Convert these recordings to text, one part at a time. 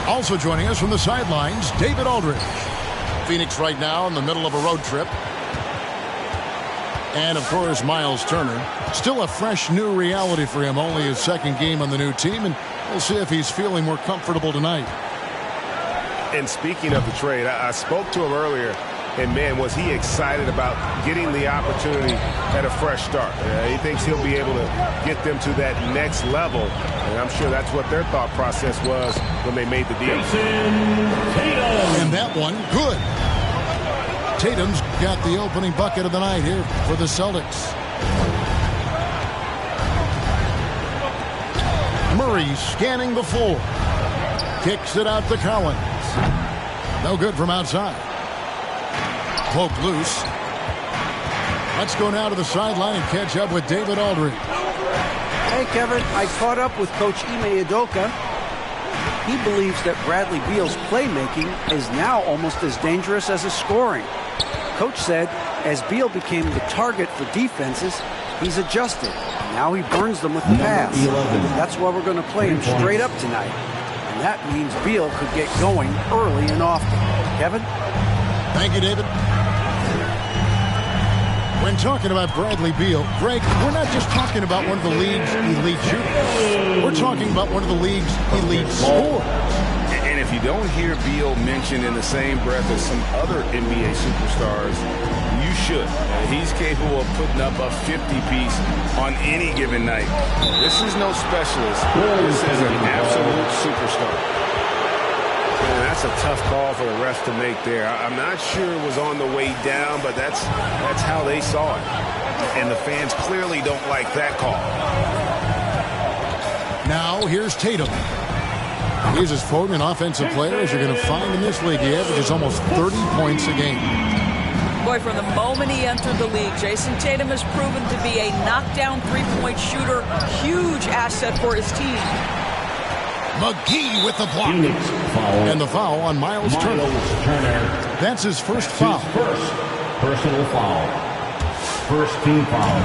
Also joining us from the sidelines, David Aldridge. Phoenix right now in the middle of a road trip. And, of course, Miles Turner. Still a fresh new reality for him. Only his second game on the new team. And we'll see if he's feeling more comfortable tonight. And speaking of the trade, I spoke to him earlier. And, man, was he excited about getting the opportunity at a fresh start. He thinks he'll be able to get them to that next level. And I'm sure that's what their thought process was when they made the deal. And that one, good. Tatum's got the opening bucket of the night here for the Celtics. Murray scanning the floor. Kicks it out to Collins. No good from outside. Poked loose. Let's go now to the sideline and catch up with David Aldridge. Hey, Kevin, I caught up with Coach Ime Udoka. He believes that Bradley Beal's playmaking is now almost as dangerous as his scoring. Coach said as Beal became the target for defenses, he's adjusted. Now he burns them with the pass. That's why we're going to play him straight up tonight. And that means Beal could get going early and often. Kevin? Thank you, David. When talking about Bradley Beal, Greg, we're not just talking about one of the league's elite shooters. We're talking about one of the league's elite scorers. And if you don't hear Beal mentioned in the same breath as some other NBA superstars, you should. He's capable of putting up a 50-piece on any given night. This is no specialist. This is an absolute superstar. And that's a tough call for the ref to make there. I'm not sure it was on the way down, but that's how they saw it. And the fans clearly don't like that call. Now here's Tatum. He's as potent an offensive player as you're going to find in this league. He averages almost 30 points a game. Boy, from the moment he entered the league, Jason Tatum has proven to be a knockdown three-point shooter. Huge asset for his team. McGee with the block. And the foul on Miles Turner. That's his first foul. First personal foul. First team foul.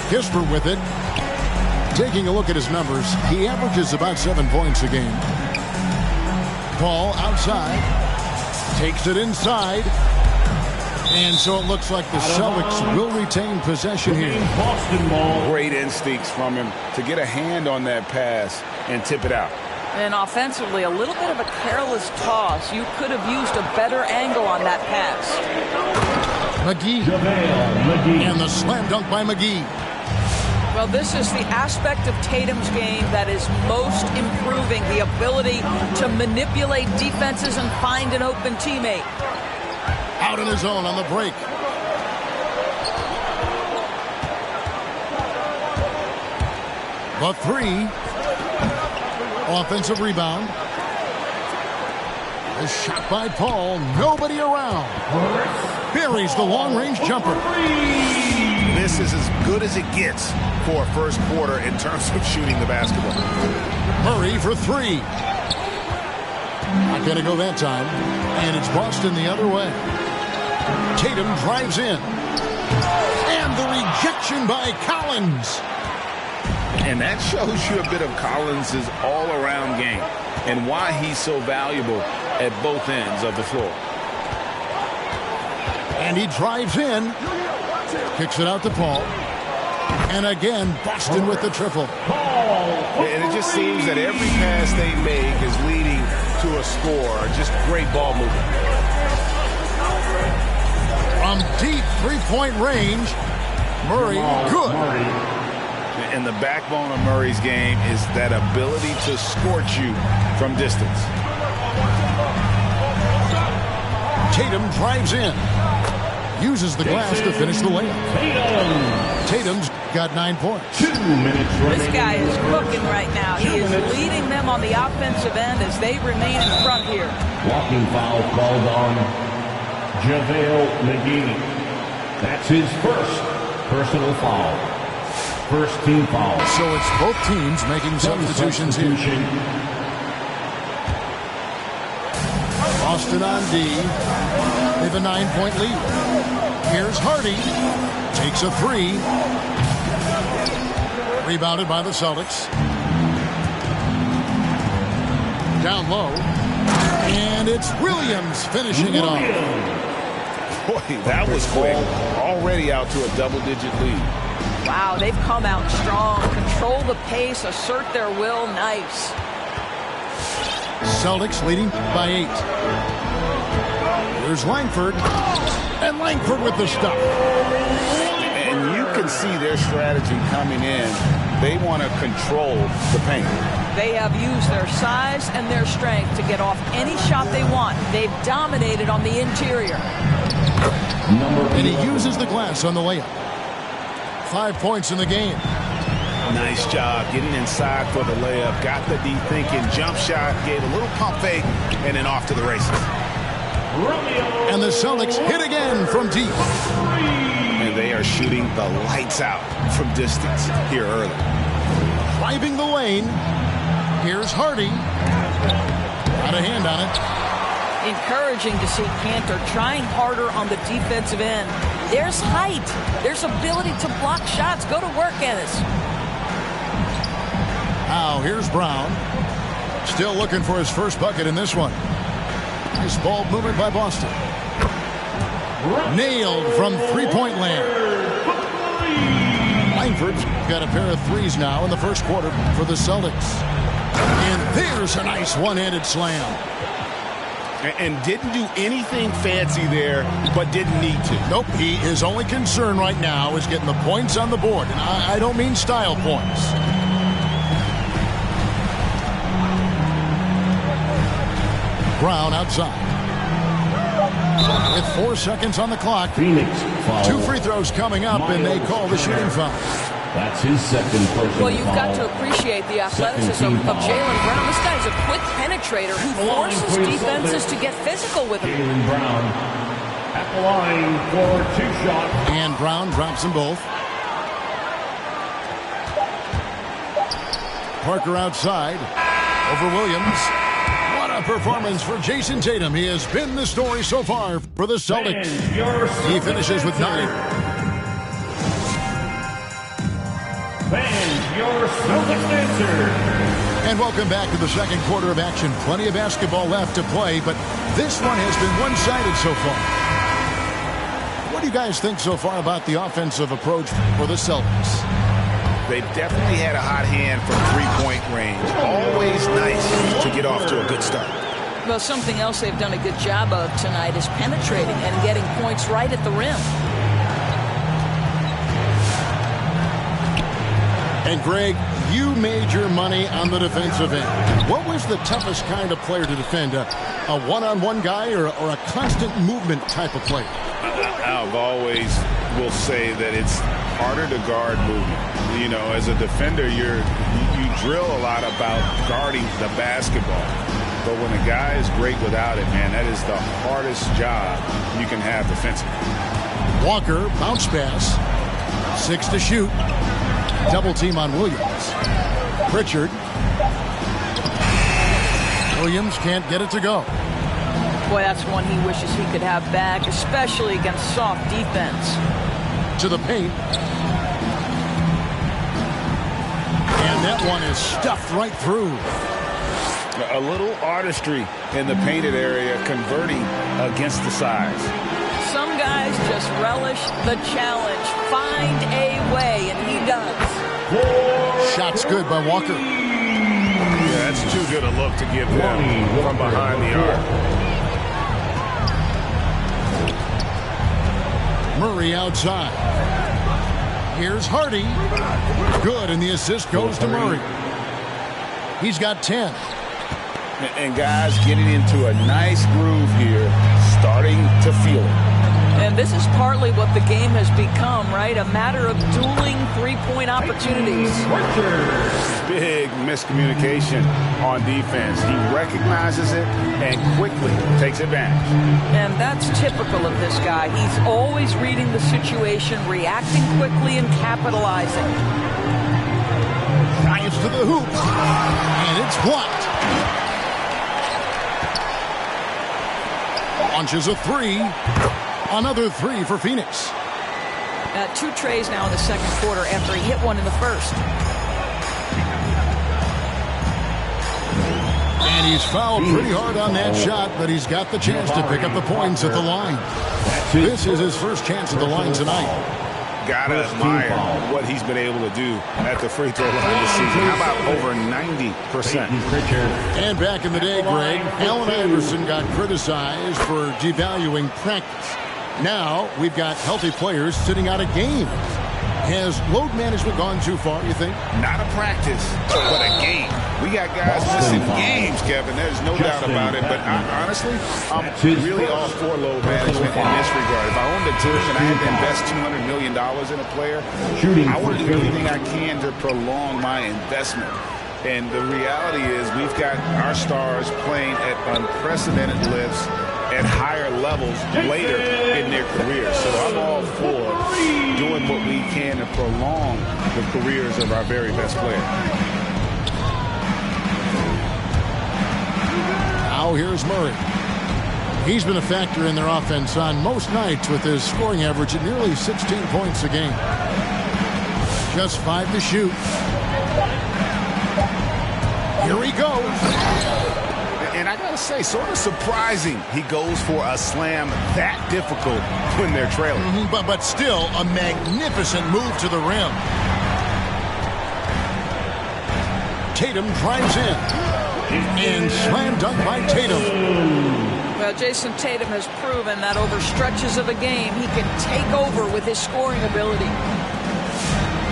Kisper with it. Taking a look at his numbers, he averages about 7 points a game. Ball outside. Takes it inside. And so it looks like the Celtics will retain possession here. Great instincts from him to get a hand on that pass and tip it out. And offensively, a little bit of a careless toss. You could have used a better angle on that pass. McGee. And the slam dunk by McGee. Well, this is the aspect of Tatum's game that is most improving, the ability to manipulate defenses and find an open teammate. Out in his own on the break. The three. Offensive rebound. A shot by Paul. Nobody around. Buries the long-range jumper. This is as good as it gets for a first quarter in terms of shooting the basketball. Murray for three. Not going to go that time. And it's Boston the other way. Tatum drives in. And the rejection by Collins. And that shows you a bit of Collins' all-around game and why he's so valuable at both ends of the floor. And he drives in. Kicks it out to Paul. And again, Boston with the triple. And it just seems that every pass they make is leading to a score. Just great ball movement. From deep three-point range, Murray, good. And the backbone of Murray's game is that ability to scorch you from distance. Tatum drives in. Uses the glass to finish the layup. Tatum's got 9 points. 2 minutes remaining. This guy is cooking right now. He is leading them on the offensive end as they remain in front here. Walking foul called on JaVale McGee. That's his first personal foul. First team foul. So it's both teams making substitutions here. Boston on D. They have a 9-point lead. Here's Hardy. Takes a three. Rebounded by the Celtics. Down low. And it's Williams finishing it off. Boy, that was quick. Already out to a double-digit lead. Wow, they've come out strong. Control the pace, assert their will. Nice. Celtics leading by 8. Here's Langford. And Langford with the stop. And you can see their strategy coming in. They want to control the paint. They have used their size and their strength to get off any shot they want. They've dominated on the interior. And he uses the glass on the layup. 5 points in the game. Nice job getting inside for the layup. Got the deep thinking jump shot, gave a little pump fake, and then off to the races. And the Celtics hit again from deep. And they are shooting the lights out from distance here early. Driving the lane. Here's Hardy. Got a hand on it. Encouraging to see Cantor trying harder on the defensive end. There's height. There's ability to block shots. Go to work, Ennis. Now here's Brown. Still looking for his first bucket in this one. Nice ball movement by Boston. Nailed from three-point land. Langford's got a pair of threes now in the first quarter for the Celtics. And there's a nice one-handed slam. And didn't do anything fancy there, but didn't need to. Nope, his only concern right now is getting the points on the board. And I don't mean style points. Brown outside. With 4 seconds on the clock. Phoenix foul. 2 free throws coming up, and they call the shooting foul. That's his second personal foul. Well, you've got to appreciate the athleticism of Jaylen Brown. This guy's a quick penetrator who forces defenses to get physical with him. Jaylen Brown at the line for 2 shots. And Brown drops them both. Parker outside. Over Williams. What a performance for Jason Tatum. He has been the story so far for the Celtics. He finishes with 9. Fans, your Celtics answer. And welcome back to the second quarter of action. Plenty of basketball left to play, but this one has been one-sided so far. What do you guys think so far about the offensive approach for the Celtics? They've definitely had a hot hand from three-point range. Always nice to get off to a good start. Well, something else they've done a good job of tonight is penetrating and getting points right at the rim. And Greg, you made your money on the defensive end. What was the toughest kind of player to defend? A one-on-one guy or a constant movement type of player? I've always will say that it's harder to guard movement. You know, as a defender, you drill a lot about guarding the basketball. But when a guy is great without it, man, that is the hardest job you can have defensively. Walker, bounce pass. 6 to shoot. Double team on Williams. Pritchard. Williams can't get it to go. Boy, that's one he wishes he could have back, especially against soft defense. To the paint. And that one is stuffed right through. A little artistry in the painted area, converting against the size. Some guys just relish the challenge. Find a way, and he does. Shot's good by Walker. Yeah, that's too good a look to give them from behind the arc. Murray outside. Here's Hardy. Good, and the assist goes to Murray. He's got 10. And guys getting into a nice groove here, starting to feel it. And this is partly what the game has become, right? A matter of dueling three-point opportunities. Big miscommunication on defense. He recognizes it and quickly takes advantage. And that's typical of this guy. He's always reading the situation, reacting quickly, and capitalizing. Drives to the hoop. And it's blocked. Launches a 3. Another 3 for Phoenix. 2 trays now in the second quarter after he hit one in the first. And And he's fouled pretty hard on that shot, but he's got the chance to pick up the points at the line. This is his first chance at the line tonight. Gotta admire what he's been able to do at the free throw line this season. How about over 90%? And back in the day, Greg, Allen Iverson got criticized for devaluing practice. Now we've got healthy players sitting out a game. Has load management gone too far, you think? Not a practice, but a game. We got guys missing games, Kevin. There's no doubt about it. But honestly, I'm really all for load management in this regard. If I owned a team and I had to invest $200 million in a player, I want to do everything I can to prolong my investment. And the reality is we've got our stars playing at unprecedented lifts at higher levels later in their careers. So I'm all for doing what we can to prolong the careers of our very best players. Now here's Murray. He's been a factor in their offense on most nights with his scoring average at nearly 16 points a game. Just 5 to shoot. Here he goes. And I gotta say, sort of surprising he goes for a slam that difficult when they're trailing. But still a magnificent move to the rim. Tatum drives in. And slam dunk by Tatum. Well, Jason Tatum has proven that over stretches of a game, he can take over with his scoring ability.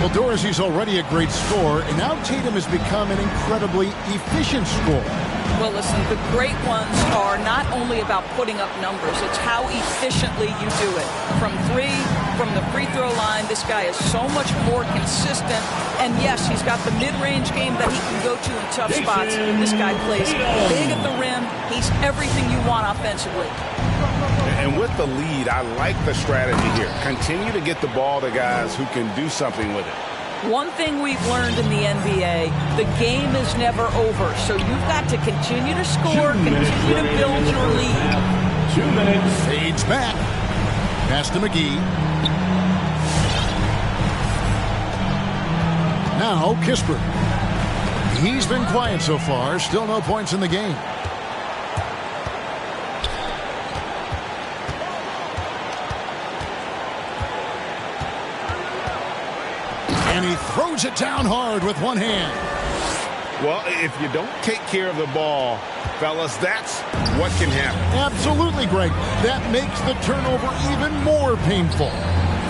Well, Dorsey's already a great scorer, and now Tatum has become an incredibly efficient scorer. Well, listen, the great ones are not only about putting up numbers, it's how efficiently you do it. From three, from the free throw line, this guy is so much more consistent. And yes, he's got the mid-range game that he can go to in tough spots. This guy plays big at the rim. He's everything you want offensively. And with the lead, I like the strategy here. Continue to get the ball to guys who can do something with it. One thing we've learned in the NBA, the game is never over. So you've got to continue to score, continue to build your lead. 2 minutes. Fades back. Pass to McGee. Now Kispert. He's been quiet so far. Still no points in the game. And he throws it down hard with one hand. Well, if you don't take care of the ball, fellas, that's what can happen. Absolutely, Greg. That makes the turnover even more painful.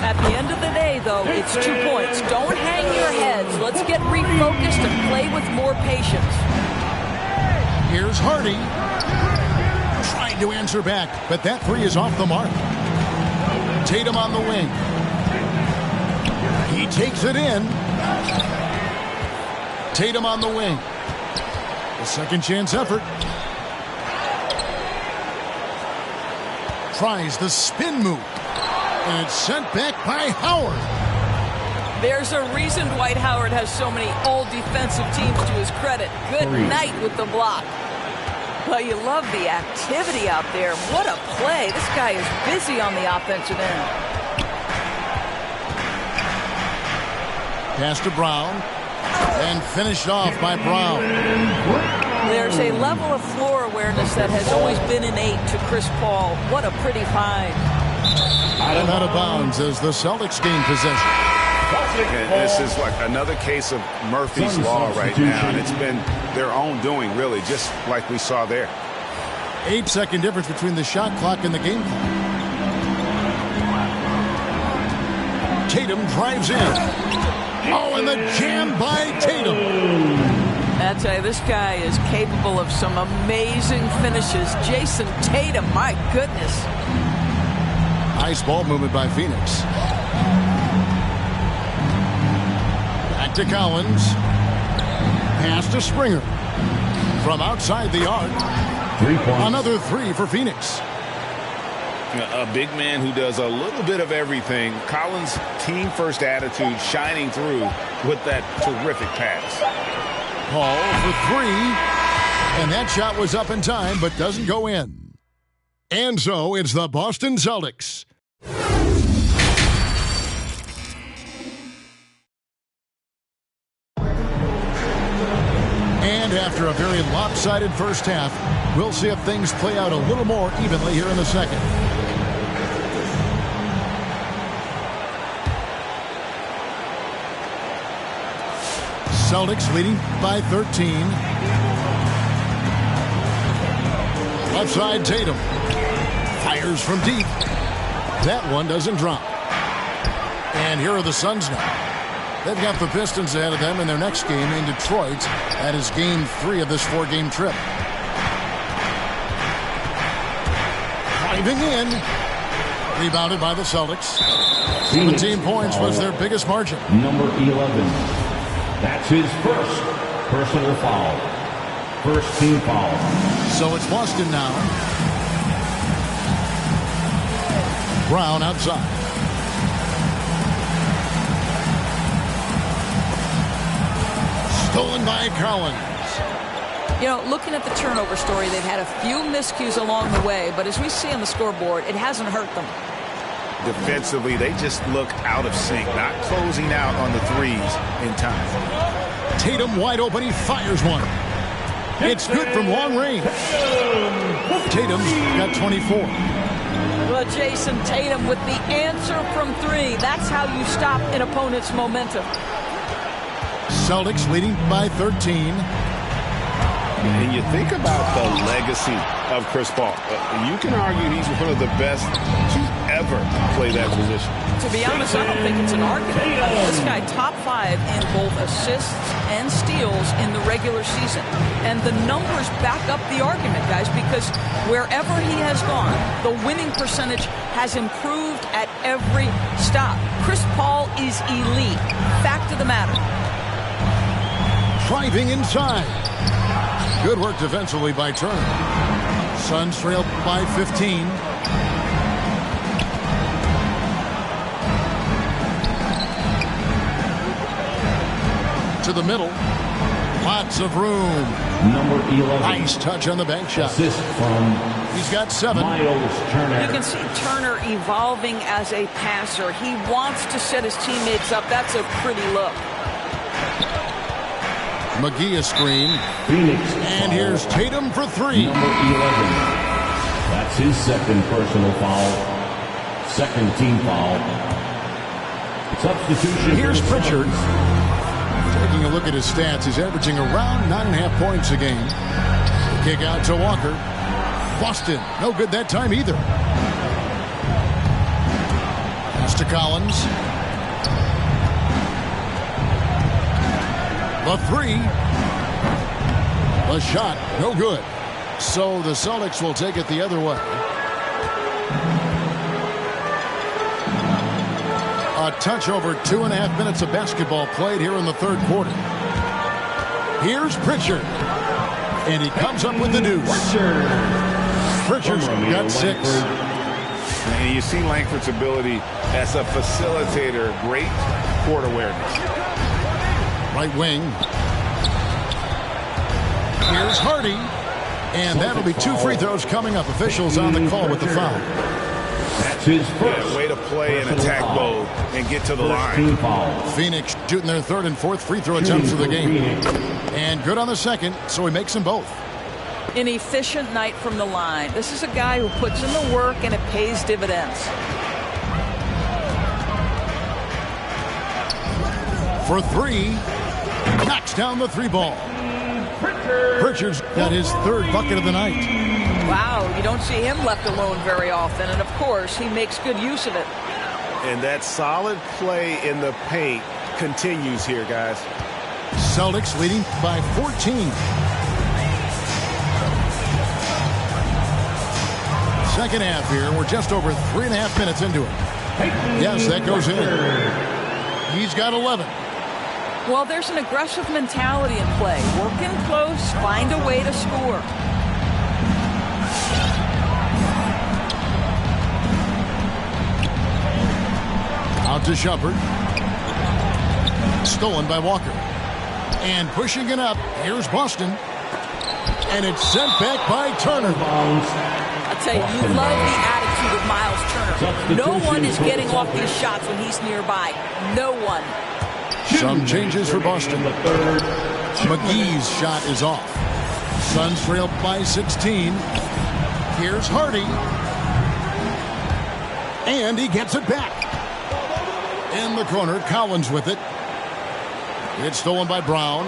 At the end of the day, though, it's 2 points. Don't hang your heads. Let's get refocused and play with more patience. Here's Hardy. Trying to answer back, but that three is off the mark. Tatum on the wing. He takes it in. Tatum on the wing. A second chance effort. Tries the spin move. And it's sent back by Howard. There's a reason Dwight Howard has so many all-defensive teams to his credit. Good night with the block. Well, you love the activity out there. What a play. This guy is busy on the offensive end. Pass to Brown. And finished off by Brown. There's a level of floor awareness that has always been innate to Chris Paul. What a pretty find. And out of bounds as the Celtics gain possession. This is like another case of Murphy's Law right now, and it's been their own doing, really, just like we saw there. 8-second difference between the shot clock and the game clock. Tatum drives in. Oh, and the jam by Tatum. I tell you, this guy is capable of some amazing finishes. Jason Tatum, my goodness. Nice ball movement by Phoenix. Back to Collins. Pass to Springer. From outside the arc. 3 points. Another three for Phoenix. A big man who does a little bit of everything. Collins' team-first attitude shining through with that terrific pass. Paul for three. And that shot was up in time, but doesn't go in. And so it's the Boston Celtics. And And after a very lopsided first half, we'll see if things play out a little more evenly here in the second. Celtics leading by 13. Left side, Tatum. Fires from deep. That one doesn't drop. And here are the Suns now. They've got the Pistons ahead of them in their next game in Detroit. That is game 3 of this 4-game trip. Driving in. Rebounded by the Celtics. 17 points was their biggest margin. Number 11. That's his first personal foul. First team foul. So it's Boston now. Brown outside. Stolen by Collins. You know, looking at the turnover story, they've had a few miscues along the way, but as we see on the scoreboard, it hasn't hurt them. Defensively, they just look out of sync, not closing out on the threes in time. Tatum wide open. He fires one. It's good from long range. Tatum's got 24. Well, Jason, Tatum with the answer from 3. That's how you stop an opponent's momentum. Celtics leading by 13. And you think about the legacy of Chris Paul. You can argue he's one of the best to ever play that position. To be honest, I don't think it's an argument. This guy top 5 in both assists and steals in the regular season. And the numbers back up the argument, guys, because wherever he has gone, the winning percentage has improved at every stop. Chris Paul is elite. Fact of the matter. Driving inside. Good work defensively by Turner. Suns trail by 15. To the middle. Lots of room. Number 11. Nice touch on the bank shot. Assist from He's got 7. Miles Turner. You can see Turner evolving as a passer. He wants to set his teammates up. That's a pretty look. McGee a screen. Phoenix. And here's Tatum for 3. Number 11. That's his second personal foul. Second team foul. Substitution. Here's Pritchard. Taking a look at his stats, he's averaging around 9.5 points a game. Kick out to Walker. Boston, no good that time either. Pass to Collins. The 3. The shot, no good. So the Celtics will take it the other way. A touch over 2.5 minutes of basketball played here in the third quarter. Here's Pritchard. And he comes up with the deuce. Pritchard's got 6. And you see Langford's ability as a facilitator. Great court awareness. Right wing. Here's Hardy. And that'll be 2 free throws coming up. Officials on the call with the foul. That's his first. Way to play in attack mode and get to the line. Phoenix shooting their 3rd and 4th free throw attempts of the game. And good on the second, so he makes them both. An efficient night from the line. This is a guy who puts in the work and it pays dividends. For 3, knocks down the 3 ball. Pritchard's got his 3rd bucket of the night. Wow, you don't see him left alone very often, and of course, he makes good use of it. And that solid play in the paint continues here, guys. Celtics leading by 14. Second half here. We're just over 3.5 minutes into it. Yes, that goes in. He's got 11. Well, there's an aggressive mentality in play. Working close, find a way to score. Out to Shumpert. Stolen by Walker. And pushing it up. Here's Boston. And it's sent back by Turner. I tell you, you love the attitude of Miles Turner. No one is getting off these shots when he's nearby. No one. Some changes for Boston. McGee's shot is off. Suns trail by 16. Here's Hardy. And he gets it back. In the corner, Collins with it. It's stolen by Brown.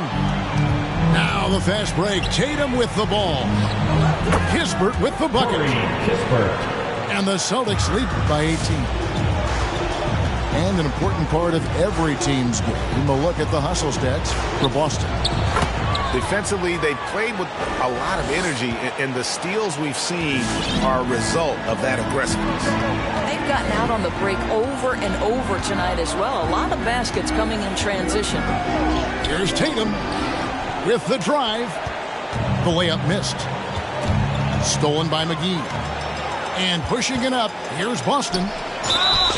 Now the fast break. Tatum with the ball. Kispert with the bucket. And the Celtics lead by 18. And an important part of every team's game. A look at the hustle stats for Boston. Defensively, they played with a lot of energy, and the steals we've seen are a result of that aggressiveness. They've gotten out on the break over and over tonight as well. A lot of baskets coming in transition. Here's Tatum with the drive. The layup missed. Stolen by McGee. And pushing it up, here's Boston.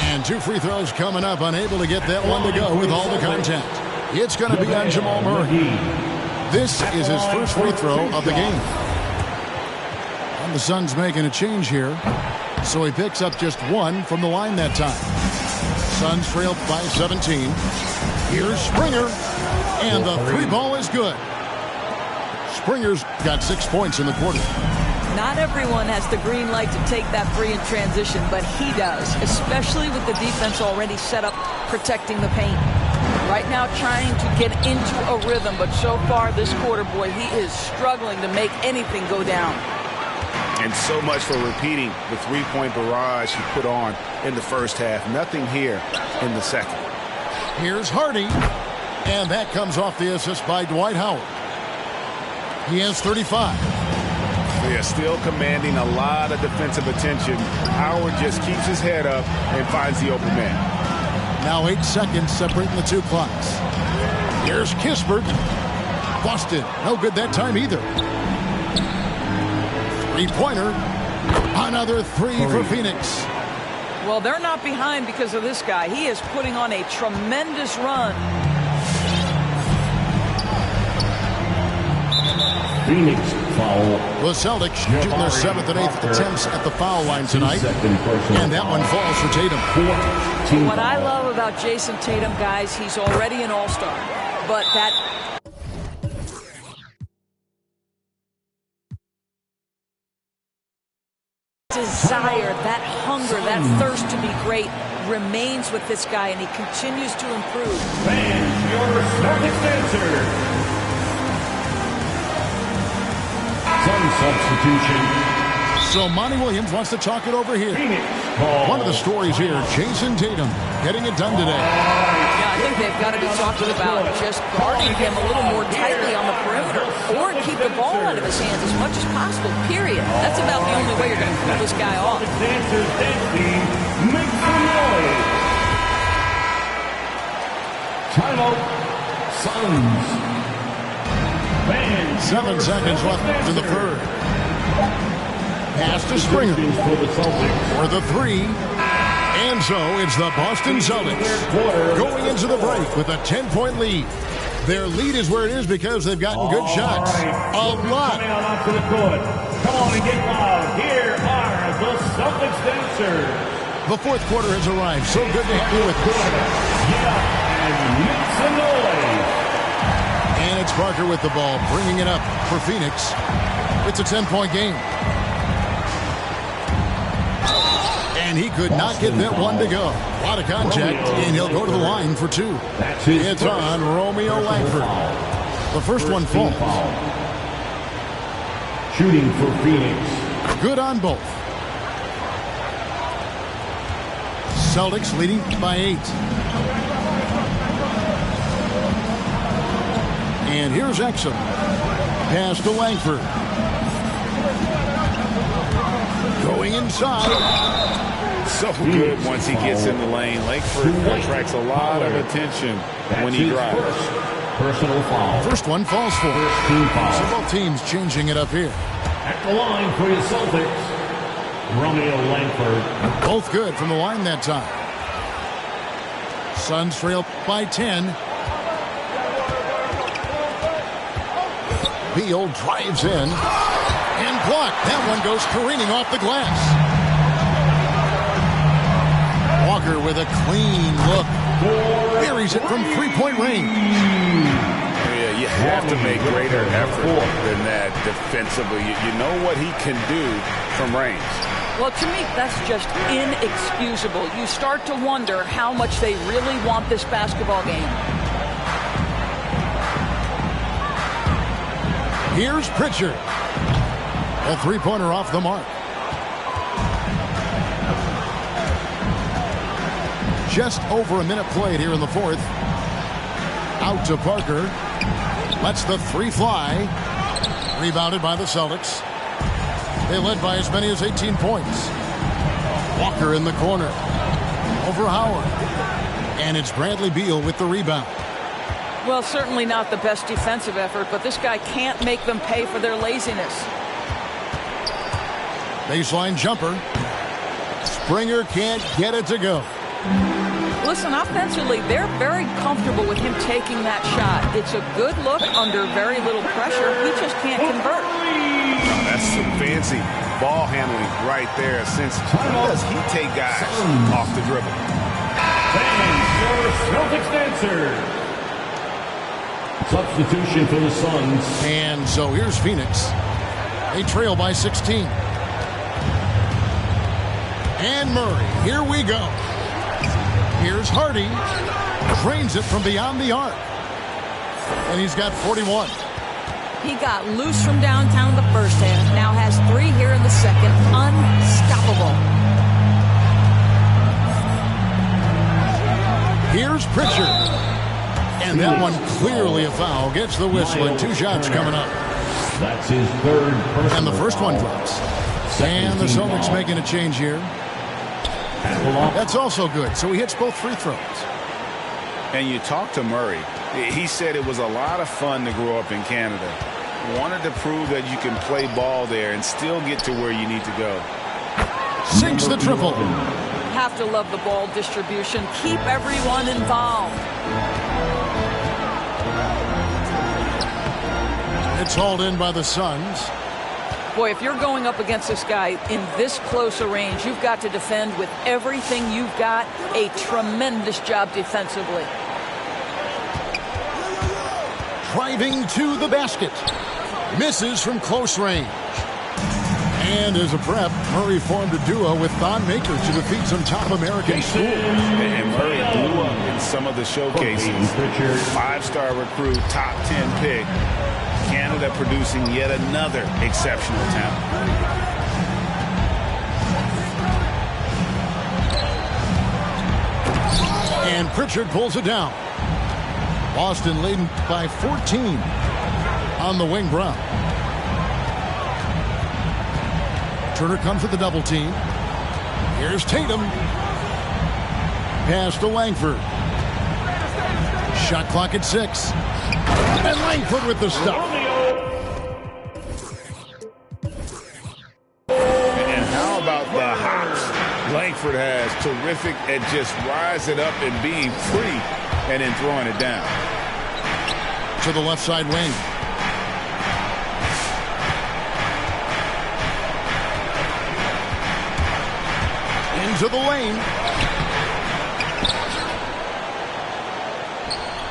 And 2 free throws coming up, unable to get that one to go with all the contact. It's going to be on Jamal Murray. This is his first free throw of the game. And the Suns making a change here. So he picks up just 1 from the line that time. Suns trail by 17. Here's Springer. And the 3 ball is good. Springer's got 6 points in the quarter. Not everyone has the green light to take that 3 in transition, but he does, especially with the defense already set up protecting the paint. Right now trying to get into a rhythm, but so far this quarter, boy, he is struggling to make anything go down. And so much for repeating the 3-point barrage he put on in the first half. Nothing here in the second. Here's Hardy. And that comes off the assist by Dwight Howard. He has 35. They are still commanding a lot of defensive attention. Howard just keeps his head up and finds the open man. Now 8 seconds separating the 2 clocks. Here's Kispert. Boston, no good that time either. 3-pointer. Another 3 for Phoenix. Well, they're not behind because of this guy. He is putting on a tremendous run. Phoenix foul. The Celtics shooting their 7th and 8th attempts at the foul line tonight. And that one falls for Tatum. What I love about Jason Tatum, guys, he's already an all-star. But that desire, that hunger, that thirst to be great remains with this guy, and he continues to improve. Fans, your Celtics answer. Sun substitution. So Monty Williams wants to talk it over here. One of the stories here, Jason Tatum getting it done today. Yeah, I think they've got to be talking about just guarding him a little more tightly on the perimeter or keep the ball out of his hands as much as possible, period. That's about the only way you're going to pull this guy off. Timeout. Suns. 7 seconds left in the third. Pass to Springer for the 3. And so it's the Boston Celtics going into the break with a 10-point lead. Their lead is where it is because they've gotten good shots. A lot. Come on and get loud. Here are the Celtics dancers. The fourth quarter has arrived. So good to have you with us. Yeah, and make some noise. And it's Parker with the ball, bringing it up for Phoenix. It's a 10-point game. And he could not get that one to go. A lot of contact, and he'll go to the line for 2. It's on Romeo Langford. The first one falls. Shooting for Phoenix. Good on both. Celtics leading by 8. And here's Exum. Pass to Langford. Going inside. So good once he gets in the lane. Langford attracts a lot of attention when he drives. Personal foul. First one falls for. So both teams changing it up here. At the line for your Celtics, Romeo Langford. Both good from the line that time. Suns trail by 10. Beal drives in and blocked. That one goes careening off the glass. Walker with a clean look. Buries it from 3-point range. Yeah, You have to make greater effort than that defensively. You know what he can do from range. Well, to me, that's just inexcusable. You start to wonder how much they really want this basketball game. Here's Pritchard. A three-pointer off the mark. Just over a minute played here in the fourth. Out to Parker. Lets the three fly. Rebounded by the Celtics. They led by as many as 18 points. Walker in the corner. Over Howard. And it's Bradley Beal with the rebound. Well, certainly not the best defensive effort, but this guy can't make them pay for their laziness. Baseline jumper. Springer can't get it to go. Listen, offensively, they're very comfortable with him taking that shot. It's a good look under very little pressure. He just can't convert. That's some fancy ball handling right there. Since when does he take guys off the dribble? And your Celtics answer. Substitution for the Suns. And so here's Phoenix. They trail by 16. And Murray. Here we go. Here's Hardy. Drains it from beyond the arc. And he's got 41. He got loose from downtown in the first half. Now has 3 here in the second. Unstoppable. Here's Pritchard. And that one clearly a foul. Gets the whistle and 2 shots coming up. That's his third personal And the first one drops. And the Celtics making a change here. That's also good. So he hits both free throws. And you talk to Murray. He said it was a lot of fun to grow up in Canada. Wanted to prove that you can play ball there and still get to where you need to go. Sinks the triple. Have to love the ball distribution. Keep everyone involved. It's hauled in by the Suns. Boy, if you're going up against this guy in this close a range, you've got to defend with everything you've got. A tremendous job defensively. Driving to the basket. Misses from close range. And as a prep, Murray formed a duo with Thon Maker to defeat some top American schools. And Murray blew up in some of the showcases. 5-star recruit, top 10 pick. Canada producing yet another exceptional talent. And Pritchard pulls it down. Boston leading by 14 on the wing. Brown. Turner comes with the double team. Here's Tatum. Pass to Langford. Shot clock at 6. And Langford with the stop. And how about the hops Langford has? Terrific at just rising up and being free and then throwing it down. To the left side wing. Into the lane.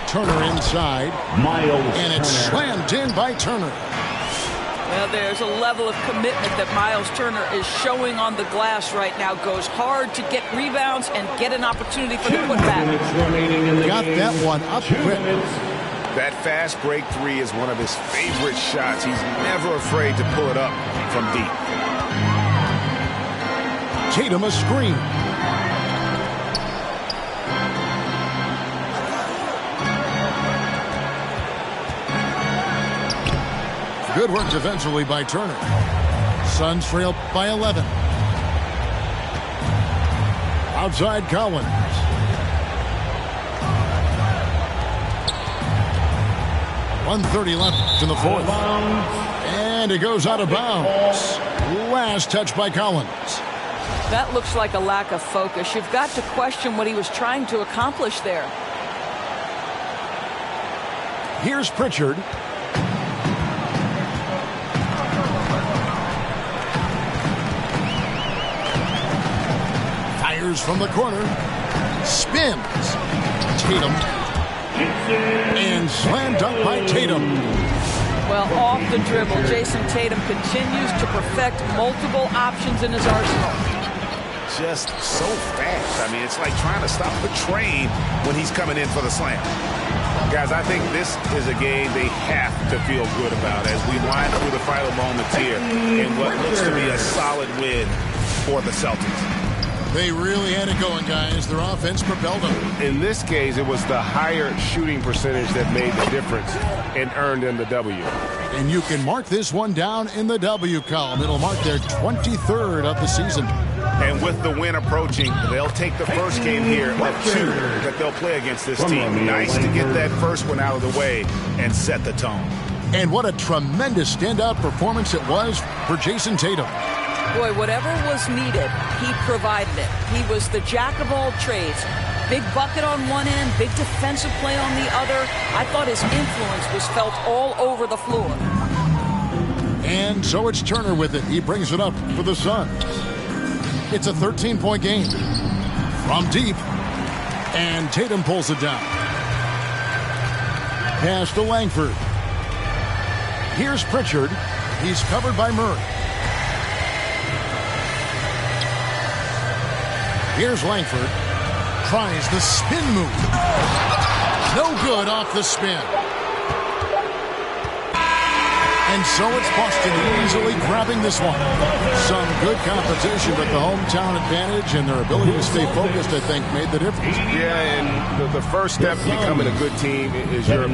Turner inside. Miles And it's slammed in by Turner. Well, there's a level of commitment that Miles Turner is showing on the glass right now. Goes hard to get rebounds and get an opportunity for the putback. Got that one up quick. That fast break 3 is one of his favorite shots. He's never afraid to pull it up from deep. Tatum a screen. Good work defensively by Turner. Suns trail by 11. Outside Collins. .130 left in the fourth. And it goes out of bounds. Last touch by Collins. That looks like a lack of focus. You've got to question what he was trying to accomplish there. Here's Pritchard. Fires from the corner. Spins. Tatum. And slam dunk by Tatum. Well, off the dribble, Jason Tatum continues to perfect multiple options in his arsenal. Just so fast. I mean, it's like trying to stop a train when he's coming in for the slam. Guys, I think this is a game they have to feel good about as we wind through the final moments here in what looks to be a solid win for the Celtics. They really had it going, guys. Their offense propelled them. In this case, it was the higher shooting percentage that made the difference and earned them the W. And you can mark this one down in the W column. It'll mark their 23rd of the season. And with the win approaching, they'll take the first game here of 2 that they'll play against this team. Nice to get that first one out of the way and set the tone. And what a tremendous standout performance it was for Jason Tatum. Boy, whatever was needed, he provided it. He was the jack of all trades. Big bucket on one end, big defensive play on the other. I thought his influence was felt all over the floor. And so it's Turner with it. He brings it up for the Suns. It's a 13-point game. From deep. And Tatum pulls it down. Pass to Langford. Here's Pritchard. He's covered by Murray. Here's Langford. Tries the spin move. No good off the spin. And so it's Boston easily grabbing this one. Some good competition, but the hometown advantage and their ability to stay focused, I think, made the difference. Yeah, and the first step to becoming a good team is your